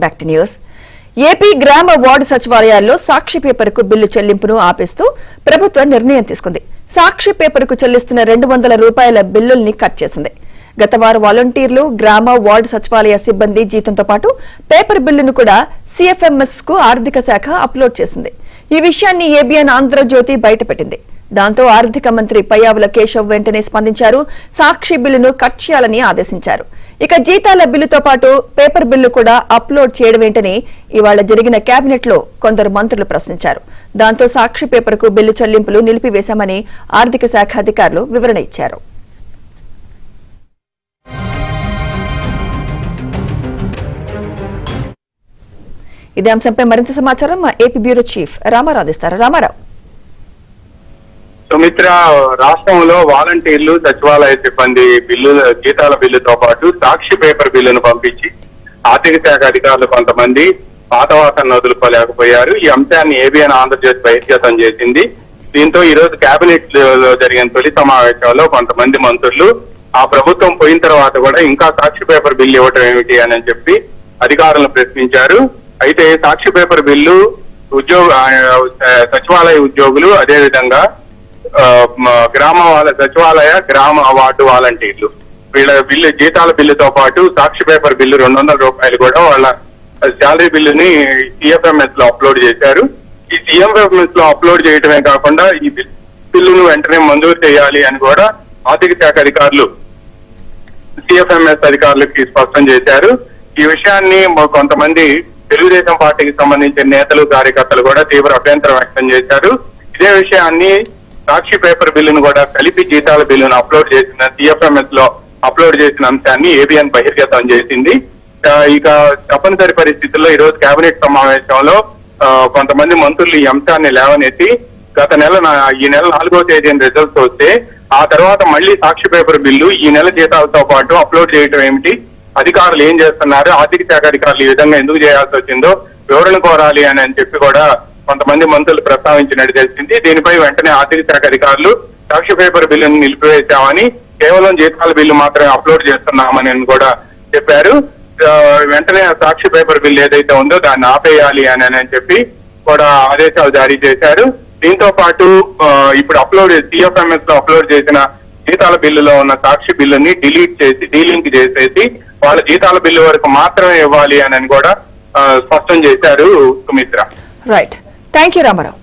Back to news. AP గ్రామ ward సచివాలయాల్లో సాక్షి పేపర్కు bill చెల్లింపును ఆపేస్తూ ప్రభుత్వం నిర్ణయం తీసుకుంది. సాక్షి పేపర్కు చెల్లిస్తున్న ₹200 బిల్లుల్ని కట్ చేసింది. గత వారం వాలంటీర్లు, గ్రామ వార్డు సచివాలయ సిబ్బంది జీతంతో పాటు పేపర్ బిల్లును కూడా CFMS కు ఆర్థిక శాఖ అప్లోడ్ చేసింది. ఈ విషయాన్ని ఏబిఎన్ ఆంధ్రజ్యోతి బయటపెట్టింది. దాంతో ఆర్థిక మంత్రి పయ్యావుల కేశవ్ వెంటనే స్పందించారు. సాక్షి బిల్లును కట్ చేయాలని ఆదేశించారు. ఇక జీతాల బిల్లుతో పాటు పేపర్ బిల్లు కూడా అప్లోడ్ చేయడమేంటని ఇవాళ జరిగిన కేబినెట్ లో కొందరు మంత్రులు ప్రశ్నించారు. దాంతో సాక్షి పేపర్కు బిల్లు చెల్లింపులు నిలిపివేశామని ఆర్థిక శాఖ అధికారులు వివరణ ఇచ్చారు. ఇదే అంశంపై మరింత సమాచారం మా ఏపీ బ్యూరో చీఫ్ రామారావు అందిస్తారు. రామారావు. సుమిత్ర, రాష్ట్రంలో వాలంటీర్లు, సచివాలయ సిబ్బంది జీతాల బిల్లుతో పాటు సాక్షి పేపర్ బిల్లును పంపించి ఆర్థిక శాఖ అధికారులు కొంతమంది పాతవాసన వదులుకోలేకపోయారు. ఈ అంశాన్ని ఏబిఎన్ ఆంధ్రజ్యోతి బహిర్గతం చేసింది. దీంతో ఈ రోజు కేబినెట్ లో జరిగిన తొలి సమావేశంలో కొంతమంది మంత్రులు ఆ ప్రభుత్వం పోయిన తర్వాత కూడా ఇంకా సాక్షి పేపర్ బిల్లు ఇవ్వటం ఏమిటి అని చెప్పి అధికారులను ప్రశ్నించారు. అయితే సాక్షి పేపర్ బిల్లు సచివాలయ ఉద్యోగులు, అదేవిధంగా సచివాలయ గ్రామ వార్డు వాలంటీర్లు వీళ్ళ జీతాల బిల్లుతో పాటు సాక్షి పేపర్ బిల్లు ₹200 కూడా వాళ్ళ శాలరీ బిల్లుని CFMS లో అప్లోడ్ చేశారు. ఈ CFMS లో అప్లోడ్ చేయడమే కాకుండా ఈ బిల్లును వెంటనే మంజూరు చేయాలి అని కూడా ఆర్థిక శాఖ అధికారులు CFMS అధికారులకి స్పష్టం చేశారు. ఈ విషయాన్ని కొంతమంది తెలుగుదేశం పార్టీకి సంబంధించిన నేతలు, కార్యకర్తలు కూడా తీవ్ర అభ్యంతరం వ్యక్తం చేశారు. ఇదే విషయాన్ని సాక్షి పేపర్ బిల్లును కూడా కలిపి జీతాల బిల్లును అప్లోడ్ చేసిన CFMS లో అప్లోడ్ చేసిన అంశాన్ని ఏబిఎన్ బహిర్గతం చేసింది. ఇక తప్పనిసరి పరిస్థితుల్లో ఈ రోజు కేబినెట్ సమావేశంలో కొంతమంది మంత్రులు ఈ అంశాన్ని లేవనెత్తి ఈ నెల 4వ తేదీన రిజల్ట్స్ వస్తే ఆ తర్వాత మళ్లీ సాక్షి పేపర్ బిల్లు ఈ నెల జీతాలతో పాటు అప్లోడ్ చేయడం ఏమిటి, అధికారులు ఏం చేస్తున్నారు, ఆర్థిక శాఖ అధికారులు ఈ విధంగా ఎందుకు చేయాల్సి వచ్చిందో వివరణ కోరాలి అని చెప్పి కూడా కొంతమంది మంత్రులు ప్రస్తావించినట్టు తెలిసింది. దీనిపై వెంటనే ఆర్థిక శాఖ అధికారులు సాక్షి పేపర్ బిల్లును నిలిపివేశామని, కేవలం జీతాల బిల్లు మాత్రమే అప్లోడ్ చేస్తున్నామని కూడా చెప్పారు. వెంటనే సాక్షి పేపర్ బిల్లు ఏదైతే ఉందో దాన్ని ఆపేయాలి అని చెప్పి కూడా ఆదేశాలు జారీ చేశారు. దీంతో పాటు ఇప్పుడు CFMS లో అప్లోడ్ చేసిన జీతాల బిల్లులో ఉన్న సాక్షి బిల్లుని డీలింక్ చేసేసి వాళ్ళ జీతాల బిల్లు వరకు మాత్రమే ఇవ్వాలి అని కూడా స్పష్టం చేశారు. Sumitra. Right. Thank you Ramarao.